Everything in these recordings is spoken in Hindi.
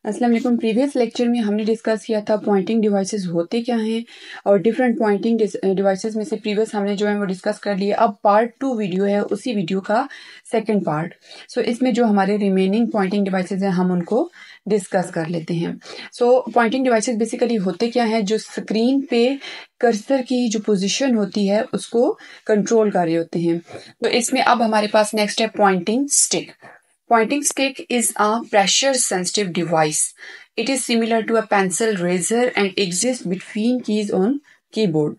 अस्सलाम वालेकुम। प्रीवियस लेक्चर में हमने डिस्कस किया था पॉइंटिंग डिवाइसेस होते क्या हैं और डिफरेंट पॉइंटिंग डिवाइसेस में से प्रीवियस हमने जो है वो डिस्कस कर लिया। अब पार्ट 2 वीडियो है उसी वीडियो का सेकंड पार्ट। सो इसमें जो हमारे रिमेनिंग पॉइंटिंग डिवाइसेस हैं हम उनको डिस्कस कर लेते हैं। सो पॉइंटिंग डिवाइसेस बेसिकली होते क्या हैं, जो स्क्रीन पे कर्सर की जो पोजीशन होती है उसको कंट्रोल कर रहे होते हैं। तो इसमें अब हमारे पास नेक्स्ट है pointing stick. Pointing stick is a pressure sensitive device. It is similar to a pencil razor and exists between keys on keyboard.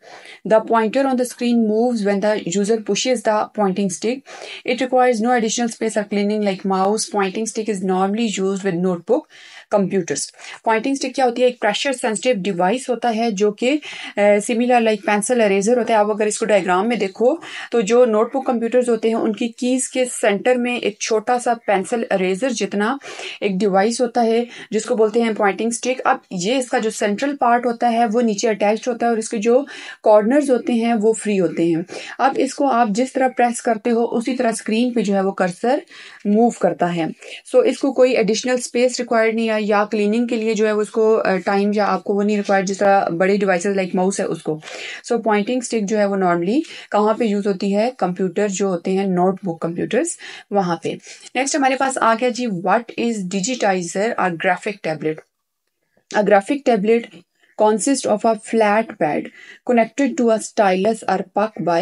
The pointer on the screen moves when the user pushes the pointing stick. It requires no additional space or cleaning like mouse. Pointing stick is normally used with notebook computers. Pointing stick क्या होती है? एक प्रेशर सेंसिटिव डिवाइस होता है जो कि सिमिलर लाइक पेंसिल इरेजर होता है। आप अगर इसको डायग्राम में देखो तो जो नोटबुक कंप्यूटर्स होते हैं उनकी कीज के सेंटर में एक छोटा सा पेंसिल इरेजर जितना एक डिवाइस होता है जिसको बोलते हैं पॉइंटिंग स्टिक। अब ये इसका जो सेंट्रल पार्ट होता है वो नीचे अटैच्ड होता है और इसके जो कॉर्नर्स होते हैं वो फ्री होते हैं। अब इसको आप जिस तरह प्रेस करते हो उसी तरह स्क्रीन पे जो है वो कर्सर मूव करता है। सो इसको कोई एडिशनल स्पेस रिक्वायर्ड नहीं है या क्लीनिंग के लिए जो है उसको टाइम या आपको वो नहीं रिक्वायर्ड जिस तरह बड़े डिवाइसेस लाइक माउस है उसको। सो पॉइंटिंग स्टिक जो है वो नॉर्मली कहाँ पे यूज होती है? कंप्यूटर जो होते हैं नोटबुक कंप्यूटर्स वहां पे। नेक्स्ट हमारे पास आ गया जी, व्हाट इज डिजिटाइजर और graphic tablet. A graphic tablet consists of a flat pad connected to a stylus or puck by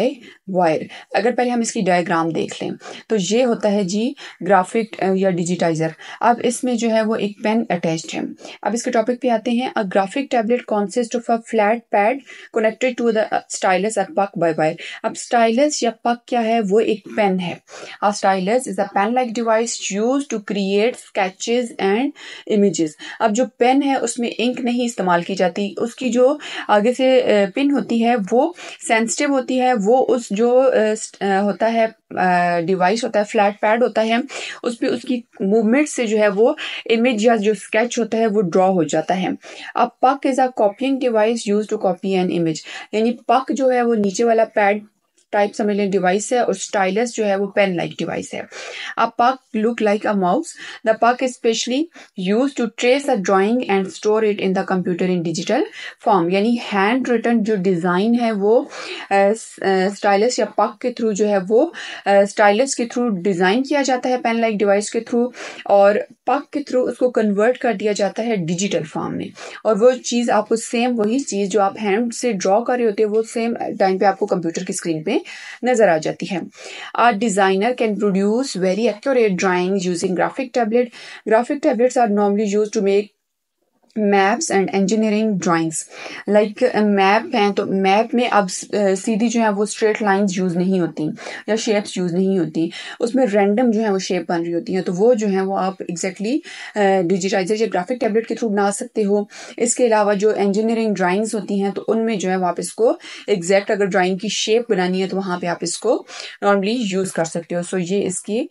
wire। अगर पहले हम इसकी डायग्राम देख लें तो ये होता है जी ग्राफिक या डिजिटाइजर। अब इसमें जो है वो एक पेन अटैच्ड है। अब इसके टॉपिक पे आते हैं। A graphic tablet consist of a flat pad connected to the stylus और पक बाय वायर। अब स्टाइलस या पक क्या है? वो एक पेन है। A stylus is a pen like device use to create sketches and images. अब जो पेन है उसमें इंक नहीं इस्तेमाल की जाती, उसकी जो आगे से पिन होती है वो सेंसिटिव होती है। वो उस जो होता है डिवाइस होता है फ्लैट पैड होता है उस पर उसकी मूवमेंट से जो है वो इमेज या जो स्केच होता है वो ड्रॉ हो जाता है। अब puck is a copying device use to copy an image. यानी पक जो है वो नीचे वाला पैड टाइप समझ लें डिवाइस है और स्टाइलस जो है वो पेन लाइक डिवाइस है। A puck look like a mouse. The puck is specially use to trace a drawing and store it in the computer in digital form. यानी हैंड रिटन जो डिजाइन है वो स्टाइलस या पक के थ्रू जो है वो स्टाइलस के थ्रू डिजाइन किया जाता है पेन लाइक डिवाइस के थ्रू, और पक के थ्रू उसको कन्वर्ट कर दिया जाता है डिजिटल फॉर्म में। और वो चीज़ आपको सेम वही चीज़ जो आप हैंड से ड्रॉ कर रहे होते हैं वो सेम टाइम पे आपको कंप्यूटर की स्क्रीन पे नजर आ जाती है। A designer can produce very accurate drawings using graphic tablet. Graphic tablets are normally used to make maps and engineering drawings. Like map हैं तो मैप में अब सीधी जो है वो स्ट्रेट लाइंस यूज नहीं होती या शेप्स यूज नहीं होती, उसमें रैंडम जो है वो शेप बन रही होती है। तो वो जो है वो आप एग्जैक्टली डिजिटाइजर या ग्राफिक टैबलेट के थ्रू बना सकते हो। इसके अलावा जो इंजीनियरिंग ड्राइंग्स होती हैं तो उनमें जो है वो आप इसको एग्जैक्ट अगर ड्राइंग की शेप बनानी है तो वहाँ पे आप इसको नॉर्मली यूज कर सकते हो। सो ये इसकी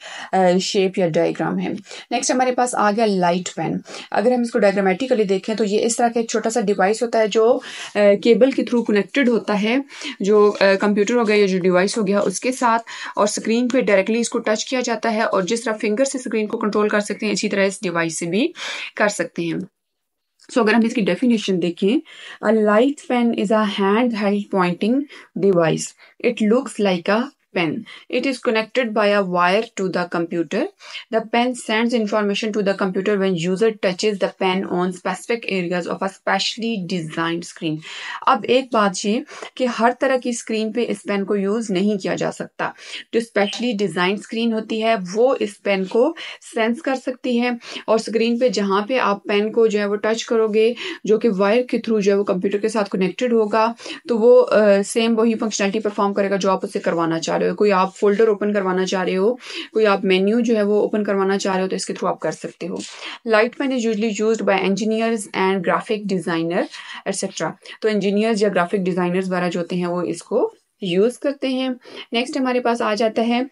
शेप या डायग्राम है। नेक्स्ट हमारे पास आ गया लाइट पेन। अगर हम इसको डायग्रामेटिकली देखें तो ये इस तरह का एक छोटा सा डिवाइस होता है जो केबल के थ्रू कनेक्टेड होता है, जो कंप्यूटर हो गया या जो डिवाइस हो गया उसके साथ, और स्क्रीन पे डायरेक्टली इसको टच किया जाता है और जिस तरह फिंगर से स्क्रीन को कंट्रोल कर सकते हैं इसी तरह इस डिवाइस से भी कर सकते हैं। सो अगर हम इसकी डेफिनेशन देखें, a light pen is a hand held pointing device. It looks like a pen. It is connected by a wire to the computer. The pen sends information to the computer when user touches the pen on specific areas of a specially designed screen. अब एक बात ये कि हर तरह की स्क्रीन पे इस पेन को यूज नहीं किया जा सकता। जो स्पेशली डिजाइन स्क्रीन होती है वो इस पेन को सेंस कर सकती है और स्क्रीन पे जहाँ पे आप पेन को जो है वो टच करोगे जो कि वायर के थ्रू जो है वो कंप्यूटर के साथ कनेक्टेड होगा तो वो सेम वही फंक्शनलिटी परफॉर्म करेगा जो आप उससे करवाना चाह रहे हो। कोई आप फोल्डर ओपन करवाना चाह रहे हो, कोई आप मेन्यू जो है वो ओपन करवाना चाह रहे हो तो इसके थ्रू आप कर सकते हो। Light pen is usually used by engineers and graphic designer etcetera. तो इंजीनियर्स या ग्राफिक डिजाइनर्स वगैरह जो होते हैं वो इसको यूज करते हैं। नेक्स्ट हमारे पास आ जाता है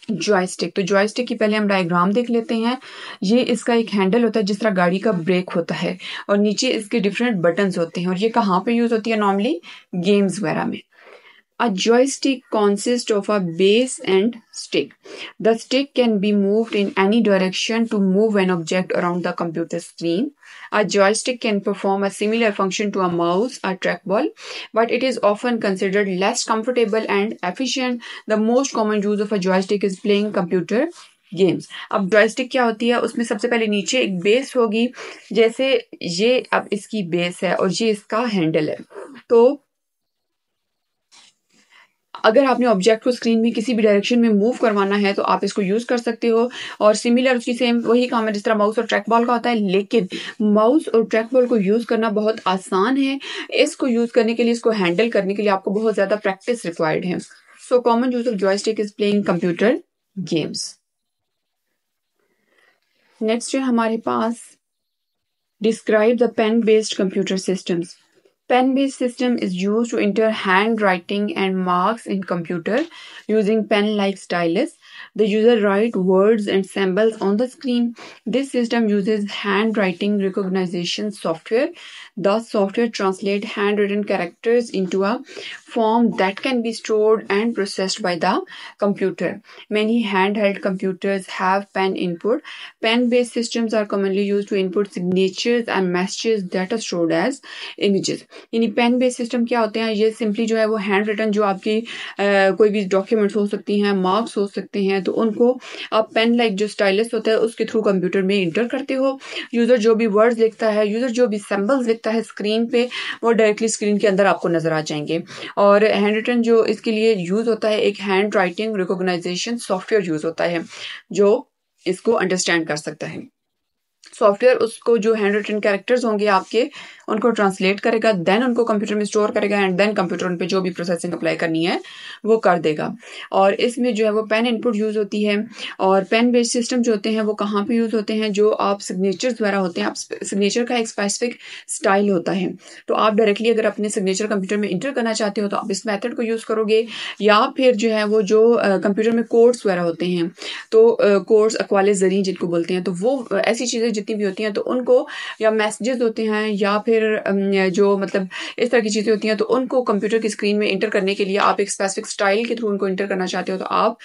जॉयस्टिक। तो जॉयस्टिक की पहले हम डायग्राम देख लेते हैं। ये इसका एक हैंडल होता है जिस तरह गाड़ी का ब्रेक होता है और नीचे इसके डिफरेंट बटन्स होते हैं और ये कहाँ पे यूज होती है? नॉर्मली गेम्स वगैरह में। A joystick consists of a base and stick. The stick can be moved in any direction to move an object around the computer screen. A joystick can perform a similar function to a mouse or trackball, but it is often considered less comfortable and efficient. The most common use of a joystick is playing computer games. अब जॉयस्टिक क्या होती है, उसमें सबसे पहले नीचे एक बेस होगी, जैसे ये अब इसकी बेस है और ये इसका हैंडल है. तो अगर आपने ऑब्जेक्ट को स्क्रीन में किसी भी डायरेक्शन में मूव करवाना है तो आप इसको यूज कर सकते हो. और सिमिलर उसकी सेम वही काम है जिस तरह माउस और ट्रैक बॉल का होता है, लेकिन माउस और ट्रैक बॉल को यूज करना बहुत आसान है. इसको यूज करने के लिए, इसको हैंडल करने के लिए आपको बहुत ज्यादा प्रैक्टिस रिक्वायर्ड है. So common use of joystick is playing computer games. Next है हमारे पास describe the pen based computer systems. Pen-based system is used to enter handwriting and marks in computer using pen-like stylus. The user write words and symbols on the screen. This system uses handwriting recognition software. The software translates handwritten characters into a form that can be stored and processed by the computer. Many handheld computers have pen input. Pen-based systems are commonly used to input signatures and messages that are stored as images. यानी पेन बेस्ड सिस्टम क्या होते हैं, ये सिंपली जो है वो हैंड रिटन जो आपकी कोई भी डॉक्यूमेंट्स हो सकती हैं, मार्क्स हो सकते हैं, तो उनको आप पेन लाइक जो स्टाइलस होता है उसके थ्रू कंप्यूटर में इंटर करते हो. यूजर जो भी वर्ड्स लिखता है, यूजर जो भी सिंबल्स लिखता है स्क्रीन पे, वो डायरेक्टली स्क्रीन के अंदर आपको नजर आ जाएंगे. और हैंड रिटन जो इसके लिए यूज होता है, एक hand writing recognition software use होता है जो इसको अंडरस्टैंड कर सकता है. सॉफ्टवेयर उसको जो हैंड रिटन कैरेक्टर्स होंगे आपके, उनको ट्रांसलेट करेगा, देन उनको कंप्यूटर में स्टोर करेगा एंड देन कंप्यूटर उन पे जो भी प्रोसेसिंग अप्लाई करनी है वो कर देगा. और इसमें जो है वो पेन इनपुट यूज होती है. और पेन बेस्ड सिस्टम जो होते हैं वो कहाँ पे यूज होते हैं, जो आप सिग्नेचर्स द्वारा होते हैं. आप सिग्नेचर का एक स्पेसिफिक स्टाइल होता है, तो आप डायरेक्टली अगर अपने सिग्नेचर कंप्यूटर में इंटर करना चाहते हो तो आप इस मेथड को यूज करोगे. या फिर जो है वो जो कंप्यूटर में कोड्स वगैरह होते हैं, तो कोड्स अक्वाले ज़री जिनको बोलते हैं, तो वो ऐसी चीज़ें जितनी भी होती हैं तो उनको, या मैसेजेस होते हैं, या फिर जो मतलब इस तरह की चीज़ें होती हैं, तो उनको कंप्यूटर की स्क्रीन में इंटर करने के लिए आप एक स्पेसिफिक स्टाइल के थ्रू उनको इंटर करना चाहते हो तो आप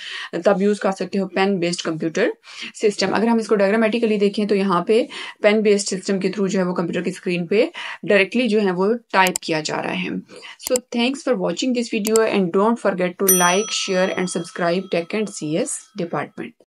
तब यूज़ कर सकते हो पेन बेस्ड कंप्यूटर सिस्टम. अगर हम इसको डायग्रामेटिकली देखें तो यहाँ पे पेन बेस्ड सिस्टम के थ्रू जो है वो कंप्यूटर की स्क्रीन पे डायरेक्टली जो है वो टाइप किया जा रहा है. So thanks for watching this video and don't forget to like, share and subscribe tech and CS department.